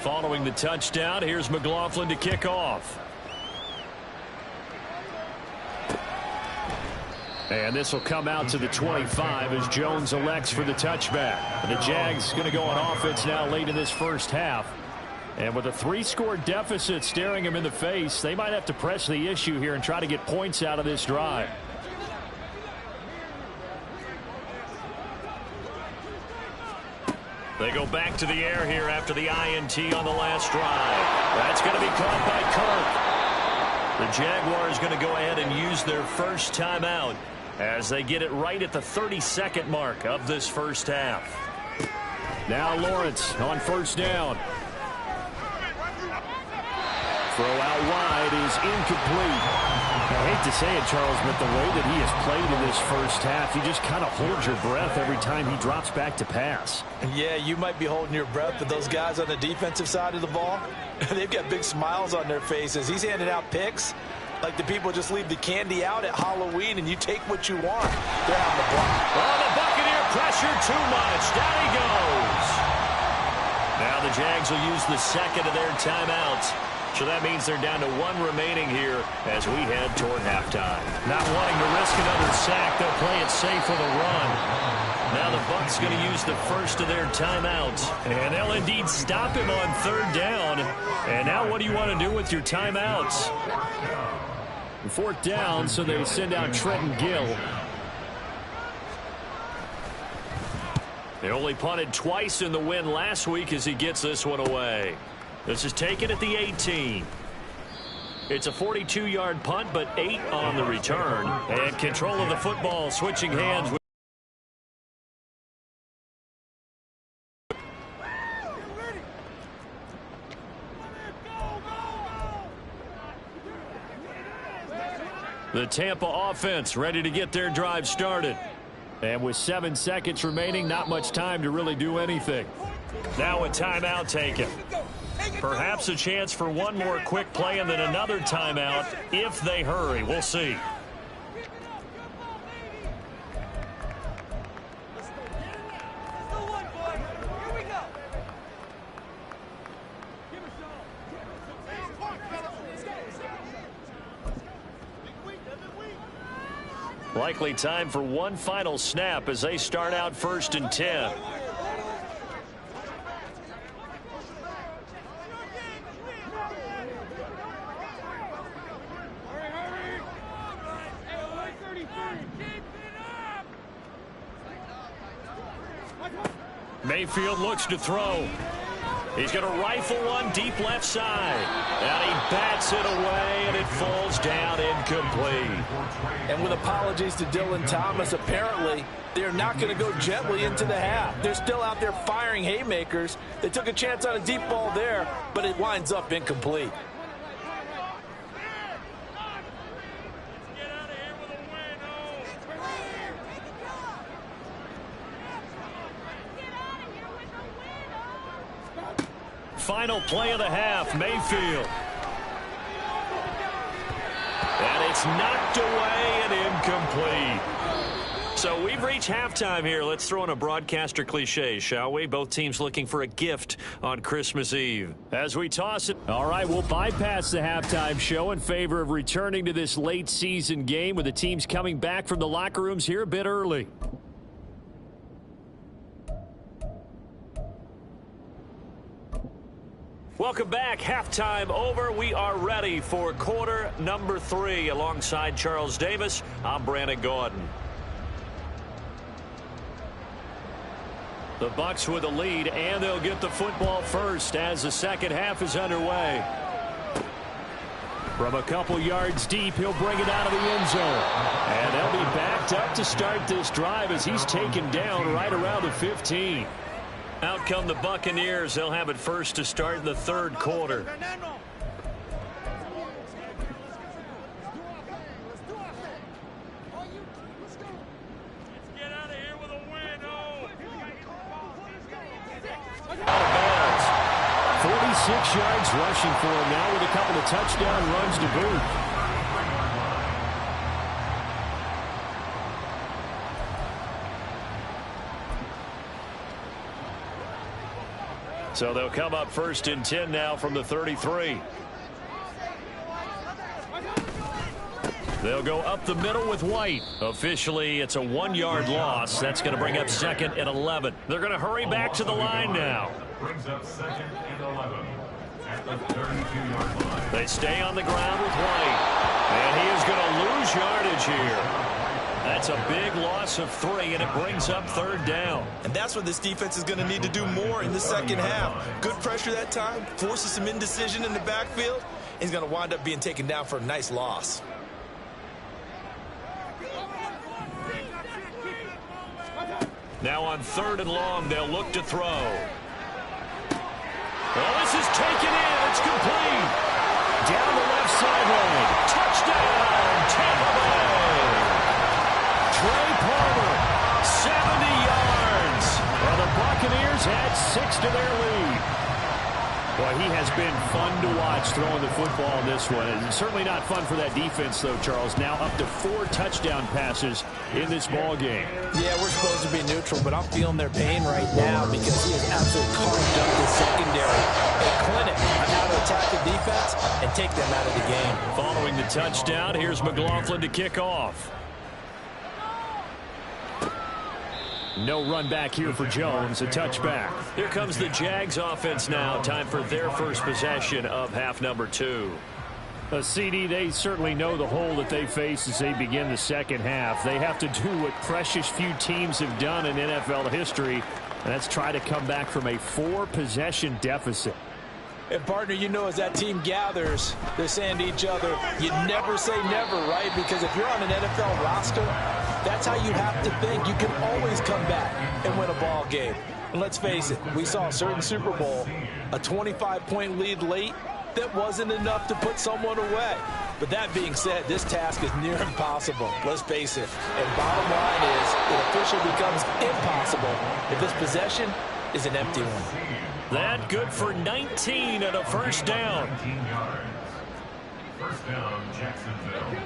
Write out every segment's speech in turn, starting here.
Following the touchdown, here's McLaughlin to kick off. And this will come out to the 25 as Jones elects for the touchback. And the Jags going to go on offense now late in this first half. And with a 3-score deficit staring them in the face, they might have to press the issue here and try to get points out of this drive. They go back to the air here after the INT on the last drive. That's going to be caught by Kirk. The Jaguars going to go ahead and use their first timeout as they get it right at the 32nd mark of this first half. Now Lawrence on first down. Throw out wide is incomplete. I hate to say it, Charles, but the way that he has played in this first half, you just kind of hold your breath every time he drops back to pass. Yeah, you might be holding your breath, but those guys on the defensive side of the ball, they've got big smiles on their faces. He's handing out picks like the people just leave the candy out at Halloween and you take what you want. They're having the block. Oh, the Buccaneer pressure too much. Down he goes. Now the Jags will use the second of their timeouts. So that means they're down to 1 remaining here as we head toward halftime. Not wanting to risk another sack, they'll play it safe with a run. Now the Bucs going to use the first of their timeouts. And they'll indeed stop him on third down. And now what do you want to do with your timeouts? Fourth down, so they send out Trenton Gill. They only punted twice in the win last week as he gets this one away. This is taken at the 18. It's a 42-yard punt, but 8 on the return. And control of the football switching hands. The Tampa offense ready to get their drive started. And with 7 seconds remaining, not much time to really do anything. Now a timeout taken. Perhaps a chance for one more quick play and then another timeout if they hurry. We'll see. Likely time for one final snap as they start out 1st and 10. Mayfield looks to throw. He's going to rifle one deep left side. And he bats it away, and it falls down incomplete. And with apologies to Dylan Thomas, apparently they're not going to go gently into the half. They're still out there firing haymakers. They took a chance on a deep ball there, but it winds up incomplete. Final play of the half, Mayfield. And it's knocked away and incomplete. So we've reached halftime here. Let's throw in a broadcaster cliche, shall we? Both teams looking for a gift on Christmas Eve. As we toss it. All right, we'll bypass the halftime show in favor of returning to this late season game with the teams coming back from the locker rooms here a bit early. Welcome back. Halftime over. We are ready for quarter number 3. Alongside Charles Davis, I'm Brandon Gordon. The Bucs with the lead, and they'll get the football first as the second half is underway. From a couple yards deep, he'll bring it out of the end zone. And they'll be backed up to start this drive as he's taken down right around the 15. Out come the Buccaneers. They'll have it first to start the third quarter. Out of bounds. 46 yards rushing for him now with a couple of touchdown runs to boot. So they'll come up 1st and 10 now from the 33. They'll go up the middle with White. Officially, it's a 1-yard loss. That's going to bring up 2nd and 11. They're going to hurry back to the line now. Brings up 2nd and 11 at the 32-yard line. They stay on the ground with White. And he is going to lose yardage here. That's a big loss of 3, and it brings up 3rd down. And that's what this defense is going to need to do more in the second half. Good pressure that time, forces some indecision in the backfield. He's going to wind up being taken down for a nice loss. Now on 3rd and long, they'll look to throw. Well, this is taken in. It's complete. Down the left sideline. Touchdown, Tampa Bay. Trey Palmer, 70 yards. Well, the Buccaneers add 6 to their lead. Boy, he has been fun to watch throwing the football in this one. And certainly not fun for that defense, though, Charles. Now up to 4 touchdown passes in this ball game. Yeah, we're supposed to be neutral, but I'm feeling their pain right now because he has absolutely carved up the secondary. A clinic on how to attack the defense and take them out of the game. Following the touchdown, here's McLaughlin to kick off. No run back here for Jones, a touchback. Here comes the Jags offense now. Time for their first possession of half number 2. A CD, they certainly know the hole that they face as they begin the second half. They have to do what precious few teams have done in NFL history, and that's try to come back from a 4-possession deficit. And, partner, you know, as that team gathers, they're saying to each other, you never say never, right? Because if you're on an NFL roster, that's how you have to think. You can always come back and win a ball game. And let's face it, we saw a certain Super Bowl, a 25-point lead late, that wasn't enough to put someone away. But that being said, this task is near impossible. Let's face it. And bottom line is, it officially becomes impossible if this possession is an empty one. That good for 19 and a first down. 19 yards. First down, Jacksonville.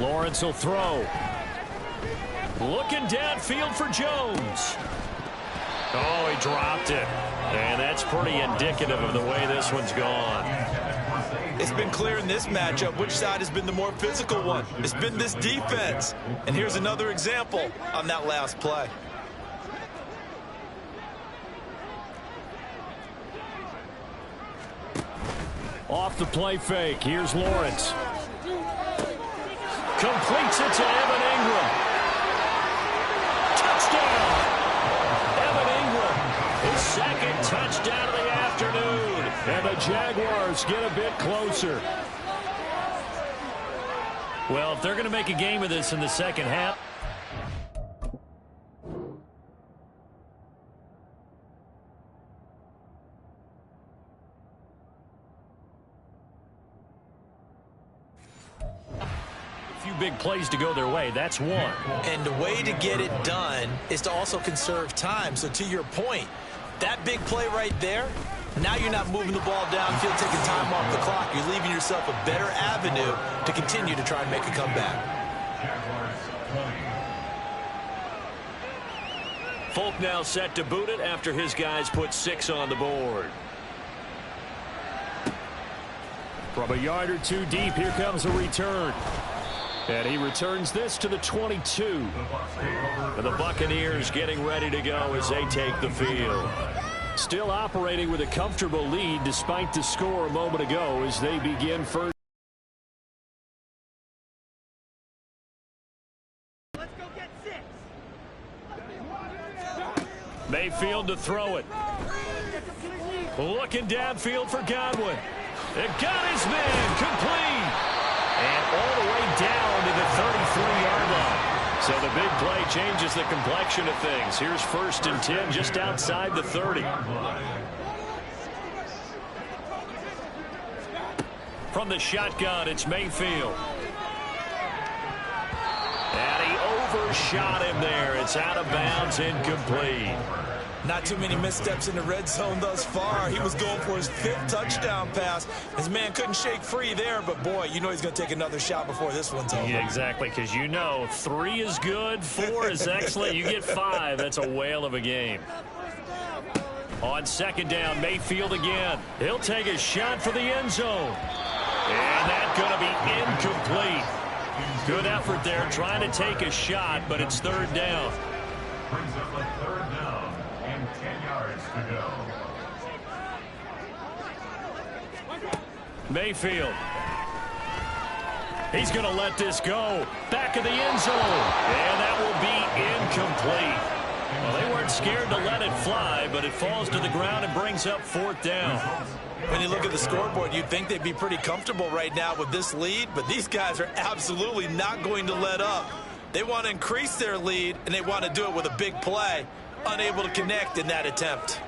Lawrence will throw. Looking downfield for Jones. Oh, he dropped it. And that's pretty indicative of the way this one's gone. It's been clear in this matchup which side has been the more physical one. It's been this defense. And here's another example on that last play. Off the play fake. Here's Lawrence. Completes it to Evan Ingram. Touchdown! Evan Ingram, his 2nd touchdown of the afternoon. And the Jaguars get a bit closer. Well, if they're going to make a game of this in the second half. Big plays to go their way. That's one. And the way to get it done is to also conserve time. So to your point, that big play right there, now you're not moving the ball downfield, taking time off the clock. You're leaving yourself a better avenue to continue to try and make a comeback. Folk now set to boot it after his guys put 6 on the board. From a yard or 2 deep, here comes a return. And he returns this to the 22. And the Buccaneers getting ready to go as they take the field. Still operating with a comfortable lead despite the score a moment ago as they begin first. Let's go get 6. Mayfield to throw it. Looking downfield for Godwin. It got his man complete. And all the way down to the 33-yard line. So the big play changes the complexion of things. Here's 1st and 10 just outside the 30. From the shotgun, it's Mayfield. And he overshot him there. It's out of bounds, incomplete. Not too many missteps in the red zone thus far. He was going for his 5th touchdown pass. His man couldn't shake free there, but boy, you know he's going to take another shot before this one's over. Yeah, exactly, because you know 3 is good, 4 is excellent. You get 5. That's a whale of a game. On second down, Mayfield again. He'll take a shot for the end zone. And that's going to be incomplete. Good effort there trying to take a shot, but it's third down. Brings up a third down and 10 yards to go. Mayfield. He's going to let this go. Back of the end zone. And that will be incomplete. Well, they weren't scared to let it fly, but it falls to the ground and brings up fourth down. When you look at the scoreboard, you'd think they'd be pretty comfortable right now with this lead, but these guys are absolutely not going to let up. They want to increase their lead, and they want to do it with a big play. Unable to connect in that attempt.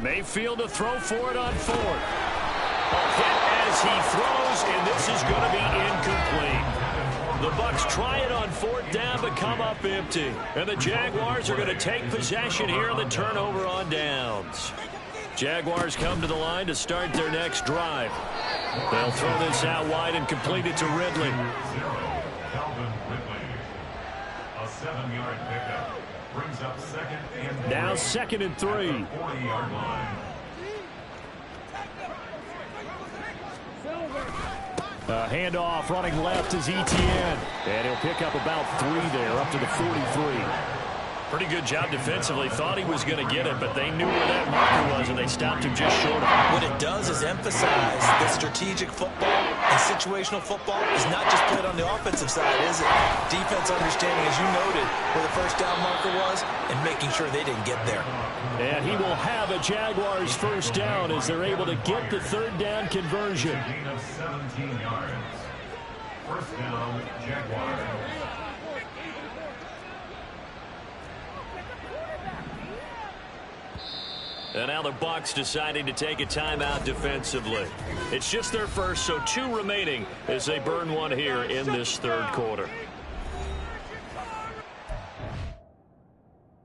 Mayfield to throw for it on fourth. A hit as he throws, and this is going to be incomplete. The Bucs try it on fourth down, but come up empty. And the Jaguars are going to take possession here on the turnover on downs. Jaguars come to the line to start their next drive. They'll throw this out wide and complete it to Ridley. A 7-yard pickup. Brings up second and 3. Now second and 3. 40-yard line. Handoff running left is Etienne. And he'll pick up about 3 there, up to the 43. Pretty good job defensively. Thought he was going to get it, but they knew where that marker was, and they stopped him just short of it. What it does is emphasize that strategic football and situational football is not just played on the offensive side, is it? Defense understanding, as you noted, where the first down marker was and making sure they didn't get there. And he will have a Jaguars first down as they're able to get the third down conversion. Gain of 17 yards. First down, Jaguars. And now the Bucs deciding to take a timeout defensively. It's just their first, so 2 remaining as they burn one here in this third quarter.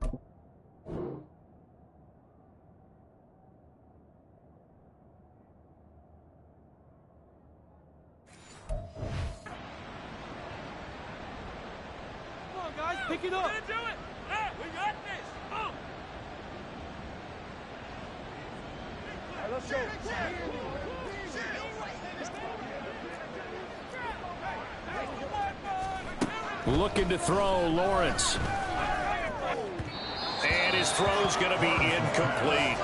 Come on, guys, pick it up. We're gonna do it. Yeah, we got this. Come on. Let's go. Looking to throw, Lawrence. And his throw's going to be incomplete.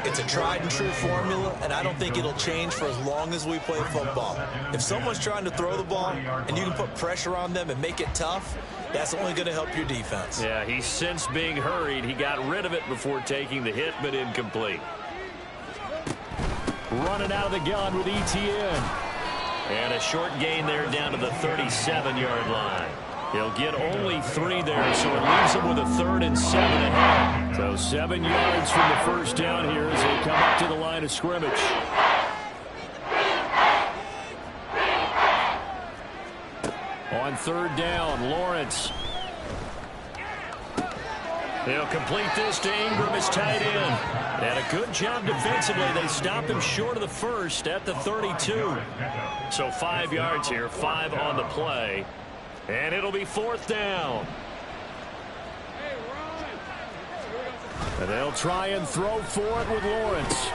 It's a tried and true formula, and I don't think it'll change for as long as we play football. If someone's trying to throw the ball and you can put pressure on them and make it tough, that's only going to help your defense. Yeah, he's since being hurried. He got rid of it before taking the hit, but incomplete. Running out of the gun with Etienne. And a short gain there down to the 37-yard line. He'll get only 3 there, so it leaves him with a 3rd and 7 ahead. So 7 yards from the first down here as they come up to the line of scrimmage. On third down, Lawrence. They'll complete this to Ingram as tight end. And a good job defensively. They stopped him short of the first at the 32. So 5 yards here, 5 on the play. And it'll be fourth down. And they'll try and throw for it with Lawrence.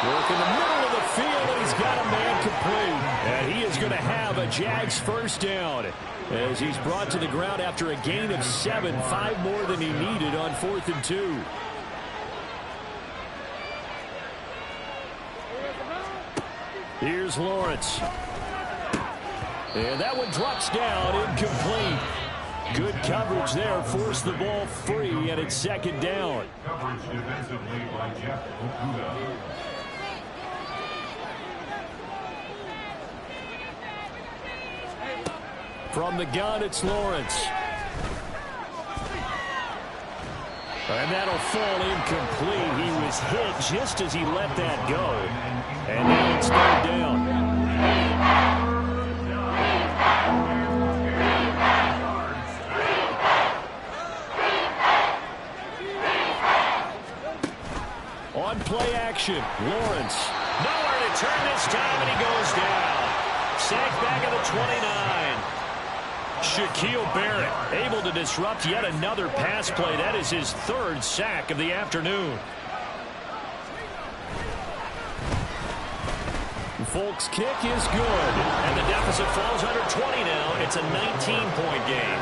Work in the middle of the field, and he's got a man complete. And he is going to have a Jags first down as he's brought to the ground after a gain of 7, 5 more than he needed on 4th and 2. Here's Lawrence. And that one drops down, incomplete. Good coverage there, forced the ball free, and it's second down. Coverage defensively by Jeff Okuda. From the gun, it's Lawrence. And that'll fall incomplete. He was hit just as he let that go. And now it's third down. On play action, Lawrence. Nowhere to turn this time, and he goes down. Sacked back at the 29. Shaquille Barrett able to disrupt yet another pass play. That is his third sack of the afternoon. Folk's kick is good, and the deficit falls under 20 now. It's a 19-point game.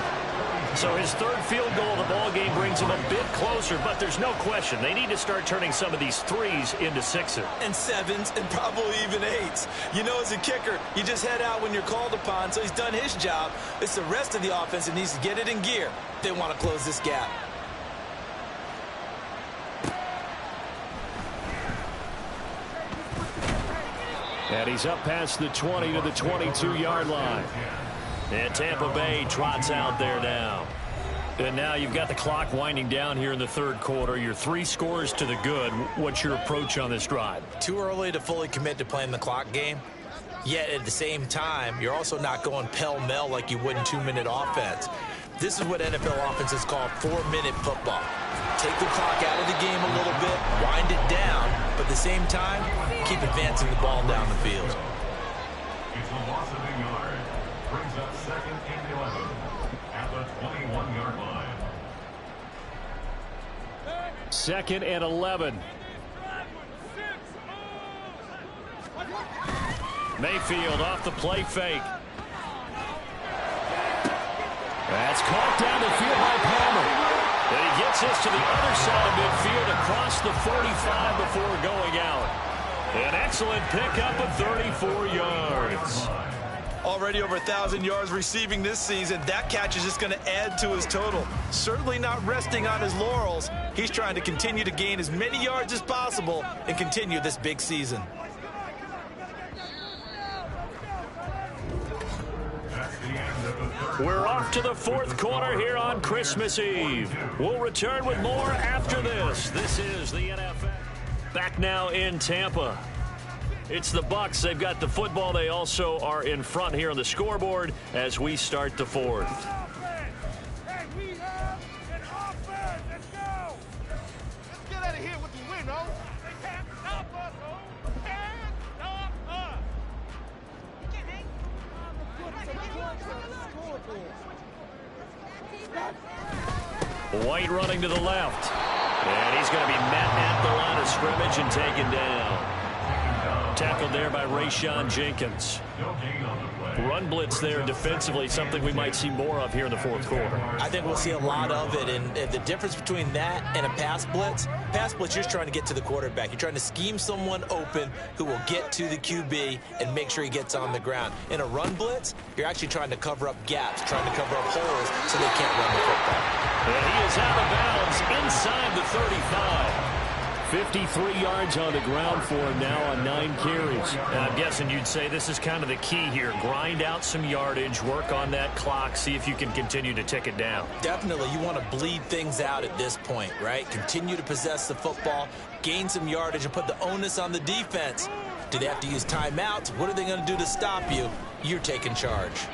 So his third field goal of the ball game brings him a bit closer, but there's no question they need to start turning some of these threes into sixes. And sevens, and probably even eights. You know, as a kicker, you just head out when you're called upon, so he's done his job. It's the rest of the offense that needs to get it in gear. They want to close this gap. And he's up past the 20 to the 22-yard line. And Tampa Bay trots out there now. And now you've got the clock winding down here in the third quarter. Your 3 scores to the good. What's your approach on this drive? Too early to fully commit to playing the clock game. Yet at the same time, you're also not going pell-mell like you would in 2-minute offense. This is what NFL offenses call 4-minute football. Take the clock out of the game a little bit, wind it down, but at the same time, keep advancing the ball down the field. It's a loss of a yard. Brings up second and 11 at the 21-yard line. Second and 11. Mayfield off the play fake. That's caught down the field by Palmer. And he gets us to the other side of midfield across the 45 before going out. An excellent pickup of 34 yards. Already over 1,000 yards receiving this season. That catch is just going to add to his total. Certainly not resting on his laurels. He's trying to continue to gain as many yards as possible and continue this big season. We're off to the fourth quarter here on Christmas Eve. We'll return with more after this. This is the NFL. Back now in Tampa. It's the Bucs. They've got the football. They also are in front here on the scoreboard as we start the fourth. Hey, we have an offense. Let's go. Let's get out of here with the win, oh. They can't stop us, oh. Can't stop us. White running to the left. And he's going to be met at the line of scrimmage and taken down. Tackled there by Rayshon Jenkins. Run blitz there defensively, something we might see more of here in the fourth quarter. I think we'll see a lot of it, and the difference between that and a pass blitz, you're just trying to get to the quarterback. You're trying to scheme someone open who will get to the QB and make sure he gets on the ground. In a run blitz, you're actually trying to cover up gaps, trying to cover up holes so they can't run the football. And he is out of bounds inside the 35. 53 yards on the ground for him now on 9 carries. And I'm guessing you'd say this is kind of the key here. Grind out some yardage, work on that clock, see if you can continue to tick it down. Definitely. You want to bleed things out at this point, right? Continue to possess the football, gain some yardage, and put the onus on the defense. Do they have to use timeouts? What are they going to do to stop you? You're taking charge.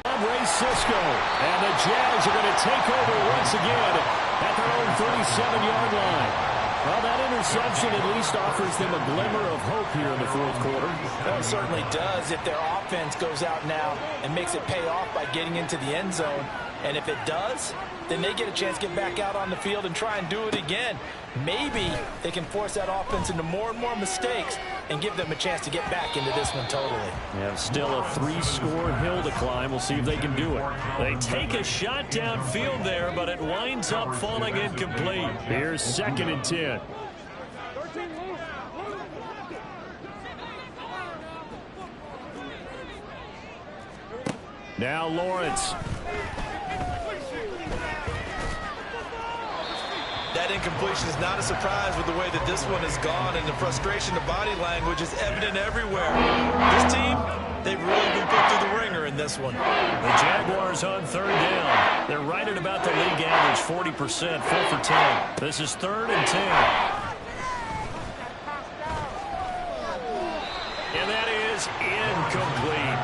Ray Cisco, and the Jags are going to take over once again at their own 37-yard line. Well, that interception at least offers them a glimmer of hope here in the fourth quarter. Well, it certainly does if their offense goes out now and makes it pay off by getting into the end zone. And if it does, then they get a chance to get back out on the field and try and do it again. Maybe they can force that offense into more and more mistakes and give them a chance to get back into this one totally. Yeah, still a 3-score hill to climb. We'll see if they can do it. They take a shot downfield there, but it winds up falling incomplete. Here's 2nd and 10. Now Lawrence. That That incompletion is not a surprise with the way that this one has gone, and the frustration, the body language is evident everywhere. This team, they've really been put through the ringer in this one. The Jaguars on third down. They're right at about the league average, 40%, 4 for 10. This is 3rd and 10. And that is incomplete.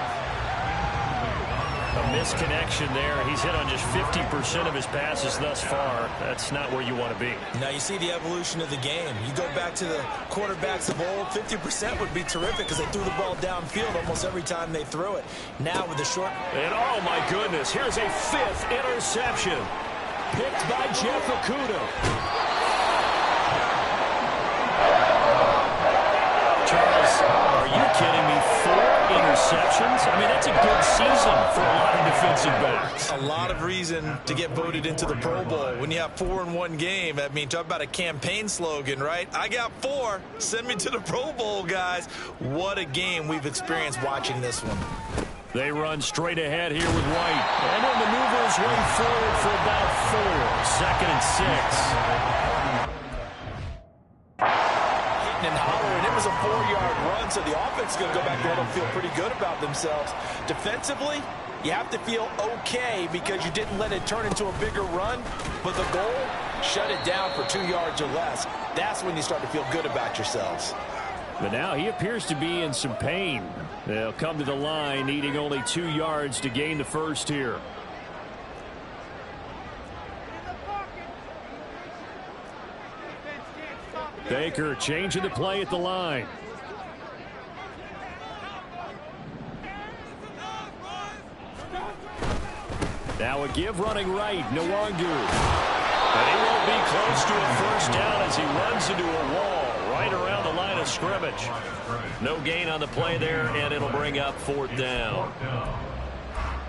A misconnection there. He's hit on just 50% of his passes thus far. That's not where you want to be. Now you see the evolution of the game. You go back to the quarterbacks of old, 50% would be terrific because they threw the ball downfield almost every time they threw it. Now with the short... And oh my goodness, here's a 5th interception. Picked by Jeff Okudah. Charles, are you kidding me? 4 interceptions? I mean, that's a good season for a lot of defensive backs. A lot of reason to get voted into the Pro Bowl. When you have 4 in one game, I mean, talk about a campaign slogan, right? I got 4. Send me to the Pro Bowl, guys. What a game we've experienced watching this one. They run straight ahead here with White. And then maneuvers way forward for about 4. 2nd and 6. And hollering. It was a 4-yard run, so the offense is going to go back there and feel pretty good about themselves. Defensively, you have to feel okay because you didn't let it turn into a bigger run, but the goal, shut it down for 2 yards or less. That's when you start to feel good about yourselves. But now he appears to be in some pain. They'll come to the line, needing only 2 yards to gain the first here. Baker changing the play at the line. Now a give running right, Nwangu. And he won't be close to a first down as he runs into a wall right around the line of scrimmage. No gain on the play there, and it'll bring up 4th down.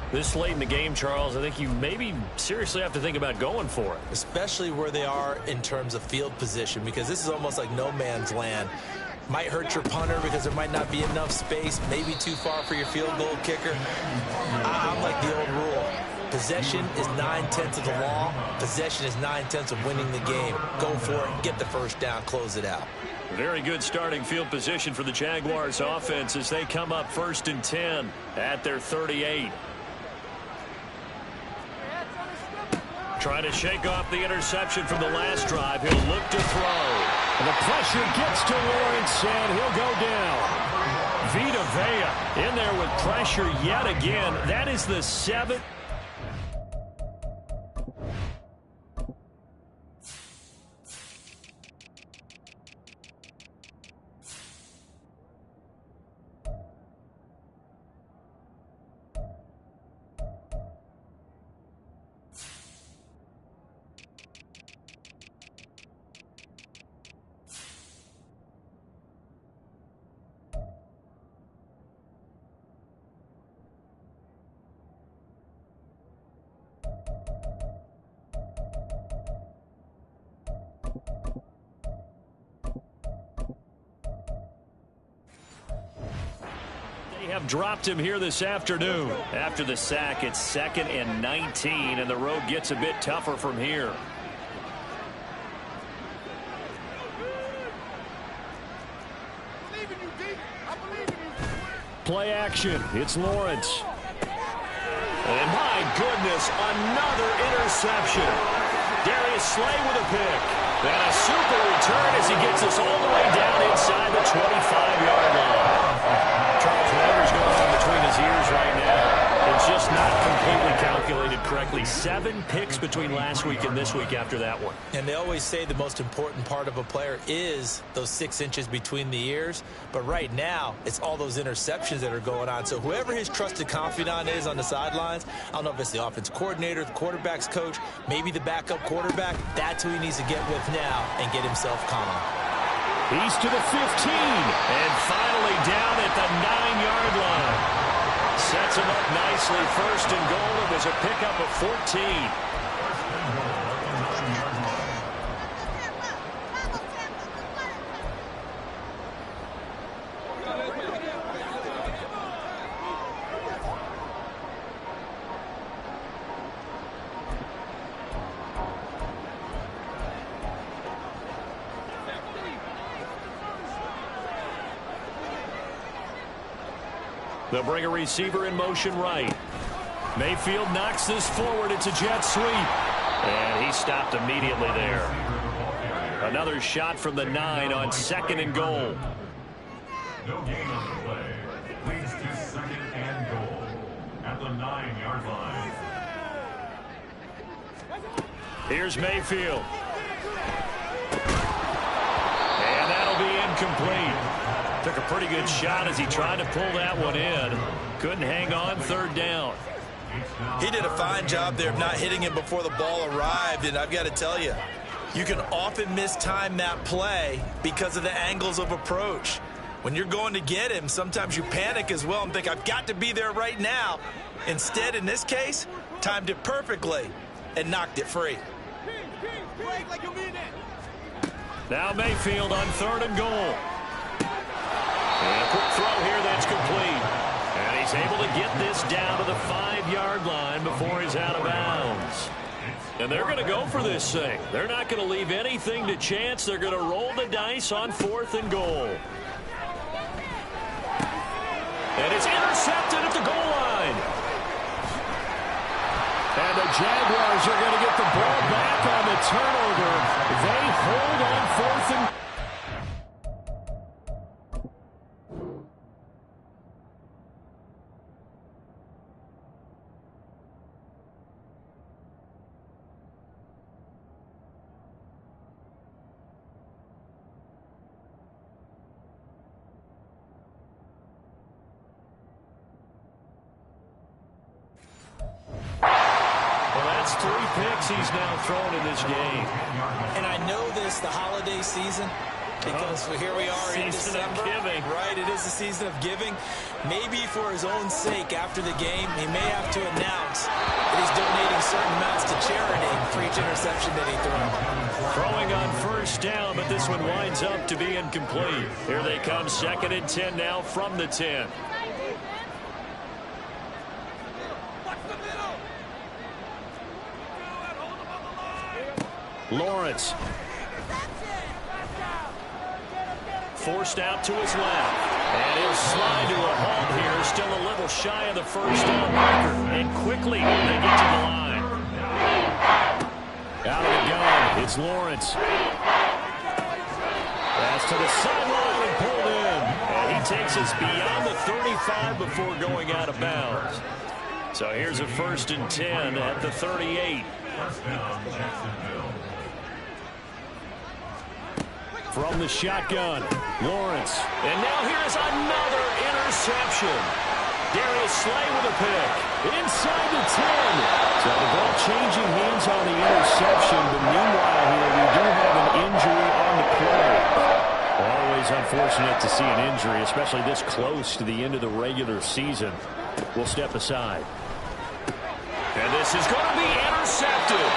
This late in the game, Charles, I think you maybe seriously have to think about going for it. Especially where they are in terms of field position, because this is almost like no man's land. Might hurt your punter because there might not be enough space, maybe too far for your field goal kicker. I'm like the old rule. Possession is 9/10 of the law. Possession is 9/10 of winning the game. Go for it, get the first down, close it out. Very good starting field position for the Jaguars offense as they come up 1st and 10 at their 38. Trying to shake off the interception from the last drive. He'll look to throw. And the pressure gets to Lawrence, and he'll go down. Vita Vea in there with pressure yet again. That is the 7th. Have dropped him here this afternoon. After the sack, it's 2nd and 19, and the road gets a bit tougher from here. Play action. It's Lawrence. And my goodness, another interception. Darius Slay with a pick. And a super return as he gets us all the way down inside the 25-yard line. Charles, whatever's going on between his ears right now, it's just not completely calculated correctly. 7 picks between last week and this week after that one. And they always say the most important part of a player is those 6 inches between the ears. But right now, it's all those interceptions that are going on. So whoever his trusted confidant is on the sidelines, I don't know if it's the offense coordinator, the quarterback's coach, maybe the backup quarterback, that's who he needs to get with now and get himself calm. He's to the 15, and finally down at the 9-yard line. Sets him up nicely, 1st and goal. It was a pickup of 14. They'll bring a receiver in motion right. Mayfield knocks this forward. It's a jet sweep. And he stopped immediately there. Another shot from the 9 on 2nd and goal. No gain on the play. Leads to 2nd and goal at the 9-yard line. Here's Mayfield. And that'll be incomplete. Took a pretty good shot as he tried to pull that one in. Couldn't hang on 3rd down. He did a fine job there of not hitting him before the ball arrived, and I've got to tell you, you can often mistime that play because of the angles of approach. When you're going to get him, sometimes you panic as well and think, I've got to be there right now. Instead, in this case, timed it perfectly and knocked it free. Now Mayfield on 3rd and goal. And a quick throw here that's complete. And he's able to get this down to the 5-yard line before he's out of bounds. And they're going to go for this thing. They're not going to leave anything to chance. They're going to roll the dice on 4th and goal. And it's intercepted at the goal line. And the Jaguars are going to get the ball back on the turnover. They hold on 4th and... That's 3 picks he's now thrown in this game. And I know this, the holiday season, because here we are in December. Giving. Right, it is the season of giving. Maybe for his own sake after the game, he may have to announce that he's donating certain amounts to charity for each interception that he throws. Throwing on 1st down, but this one winds up to be incomplete. Here they come, 2nd and 10 now from the 10. Lawrence. Forced out to his left. And he'll slide to a halt here. Still a little shy of the 1st down marker. And quickly they get to the line. Out of the gun, it's Lawrence. Pass to the sideline and pulled in. And he takes us beyond the 35 before going out of bounds. So here's a 1st and 10 at the 38. First down, Jacksonville. From the shotgun, Lawrence. And now here's another interception. Darius Slay with a pick. Inside the 10. So the ball changing hands on the interception. But meanwhile here, we do have an injury on the play. Always unfortunate to see an injury, especially this close to the end of the regular season. We'll step aside. And this is going to be intercepted.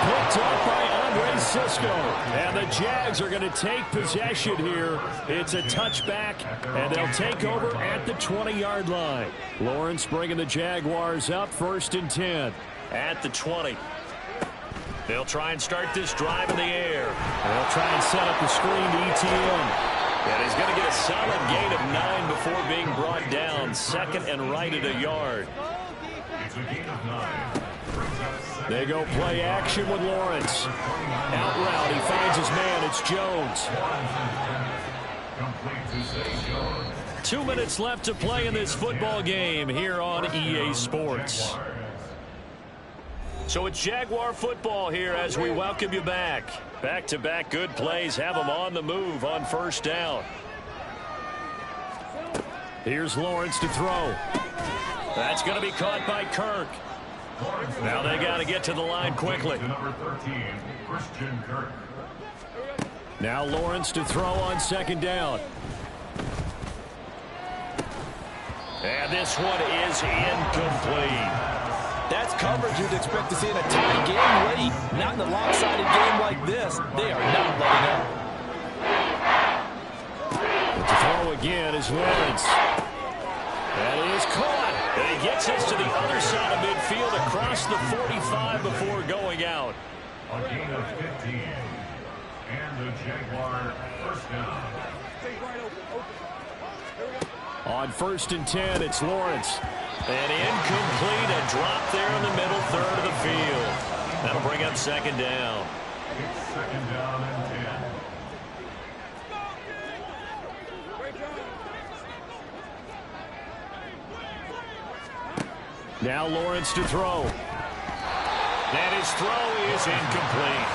Picked up by Andre Cisco. And the Jags are going to take possession here. It's a touchback, and they'll take over at the 20-yard line. Lawrence bringing the Jaguars up 1st and 10 at the 20. They'll try and start this drive in the air. They'll try and set up the screen to ETN. And he's going to get a solid gain of 9 before being brought down. 2nd and right at a yard. They go play action with Lawrence. Out route, he finds his man. It's Jones. 2 minutes left to play in this football game here on EA Sports. So it's Jaguar football here as we welcome you back. Back-to-back good plays have them on the move on 1st down. Here's Lawrence to throw. That's going to be caught by Kirk. Now they got to get to the line quickly. Number 13, Christian Kirk. Now Lawrence to throw on 2nd down. And this one is incomplete. That's coverage you'd expect to see in a tie game late. Not in a lopsided game like this. They are not letting up. But the throw again is Lawrence. That is caught. And he gets us to the other side of midfield across the 45 before going out. A gain of 15. And the Jaguar 1st down. On 1st and 10, it's Lawrence. And incomplete, a drop there in the middle third of the field. That'll bring up 2nd down. It's 2nd down and 10. Now Lawrence to throw. And his throw is incomplete.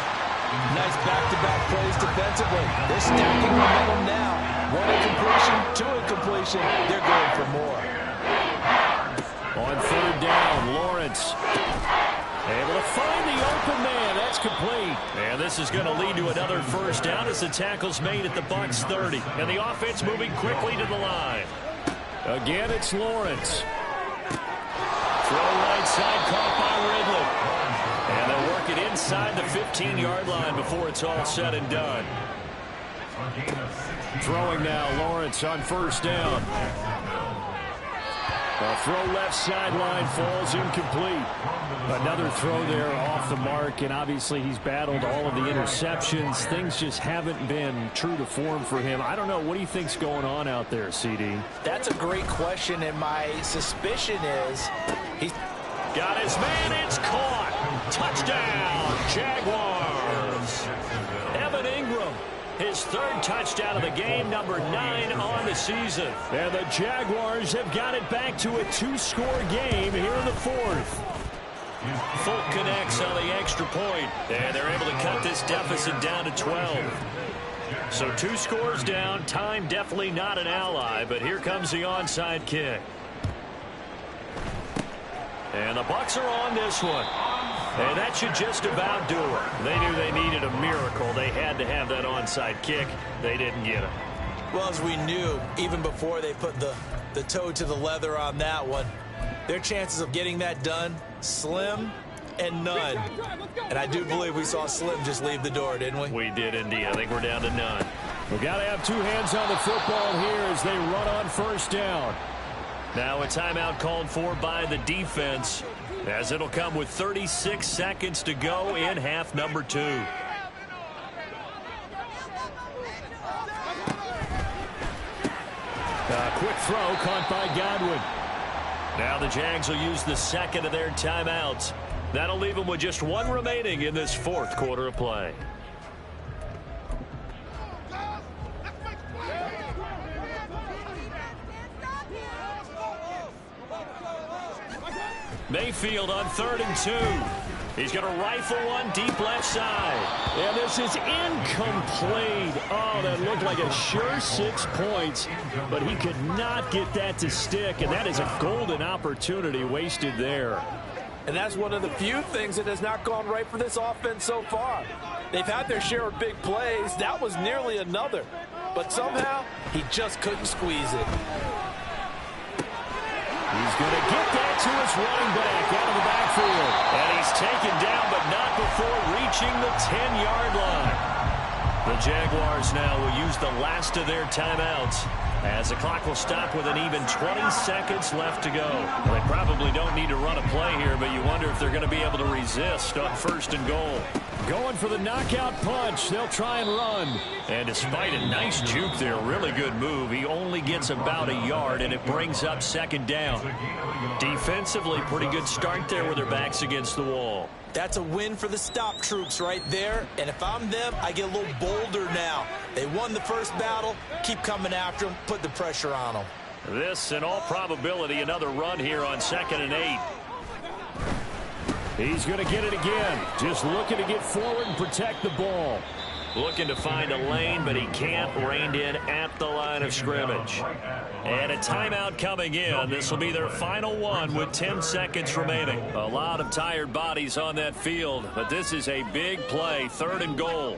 Nice back-to-back plays defensively. They're stacking momentum now. 1 incompletion, 2 incompletion. They're going for more. On 3rd down, Lawrence able to find the open man. That's complete. And this is going to lead to another 1st down as the tackle's made at the Bucs 30. And the offense moving quickly to the line. Again, it's Lawrence. Throw right side, caught by Ridley. And they'll work it inside the 15-yard line before it's all said and done. Throwing now, Lawrence on 1st down. A throw left sideline falls incomplete. Another throw there off the mark, and obviously he's battled all of the interceptions. Things just haven't been true to form for him. I don't know. What do you think's going on out there, CD? That's a great question, and my suspicion is he's got his man. It's caught. Touchdown, Jaguars. Evan Ingram. His 3rd touchdown of the game, number 9 on the season. And the Jaguars have got it back to a 2-score game here in the 4th. Folk connects on the extra point, and they're able to cut this deficit down to 12. So 2 scores down, time definitely not an ally, but here comes the onside kick. And the Bucs are on this one. And that should just about do it. They knew they needed a miracle. They had to have that onside kick. They didn't get it. Well, as we knew, even before they put the toe to the leather on that one, their chances of getting that done, slim and none. And I do believe we saw Slim just leave the door, didn't we? We did indeed. I think we're down to none. We've got to have 2 hands on the football here as they run on 1st down. Now a timeout called for by the defense, as it'll come with 36 seconds to go in half number 2. A quick throw caught by Godwin. Now the Jags will use the 2nd of their timeouts. That'll leave them with just 1 remaining in this 4th quarter of play. Mayfield on 3rd and 2. He's going to rifle one deep left side. And this is incomplete. Oh, that looked like a sure 6 points, but he could not get that to stick, and that is a golden opportunity wasted there. And that's one of the few things that has not gone right for this offense so far. They've had their share of big plays. That was nearly another. But somehow, he just couldn't squeeze it. He's going to get that to his running back out of the backfield. And he's taken down, but not before reaching the 10-yard line. The Jaguars now will use the last of their timeouts, as the clock will stop with an even 20 seconds left to go. Well, they probably don't need to run a play here, but you wonder if they're going to be able to resist on 1st and goal. Going for the knockout punch. They'll try and run. And despite a nice juke there, really good move, he only gets about a yard, and it brings up 2nd down. Defensively, pretty good start there with their backs against the wall. That's a win for the stop troops right there. And if I'm them, I get a little bolder now. They won the first battle. Keep coming after them. Put the pressure on them. This, in all probability, another run here on 2nd and 8. He's going to get it again. Just looking to get forward and protect the ball. Looking to find a lane, but he can't. Reined in at the line of scrimmage. And a timeout coming in. This will be their final one with 10 seconds remaining. A lot of tired bodies on that field, but this is a big play. 3rd and goal.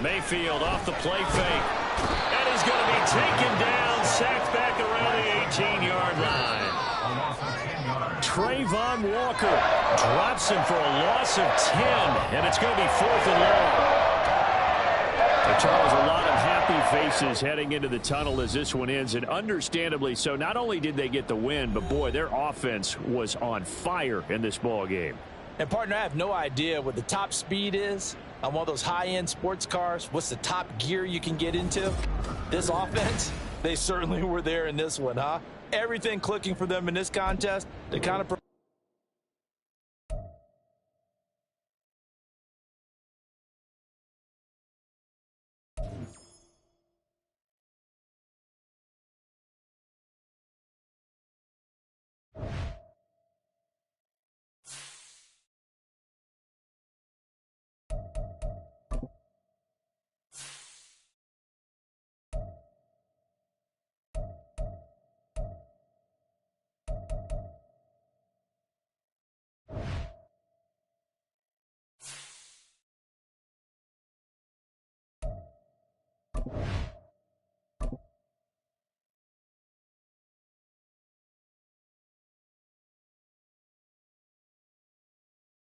Mayfield off the play fake. And he's going to be taken down, sacked back around the 18-yard line. Trayvon Walker drops him for a loss of 10, and it's going to be 4th and long. Charles, a lot of happy faces heading into the tunnel as this one ends, and understandably so. Not only did they get the win, but boy, their offense was on fire in this ball game. And partner, I have no idea what the top speed is on one of those high-end sports cars. What's the top gear you can get into? This offense, they certainly were there in this one, huh? Everything clicking for them in this contest. They kind of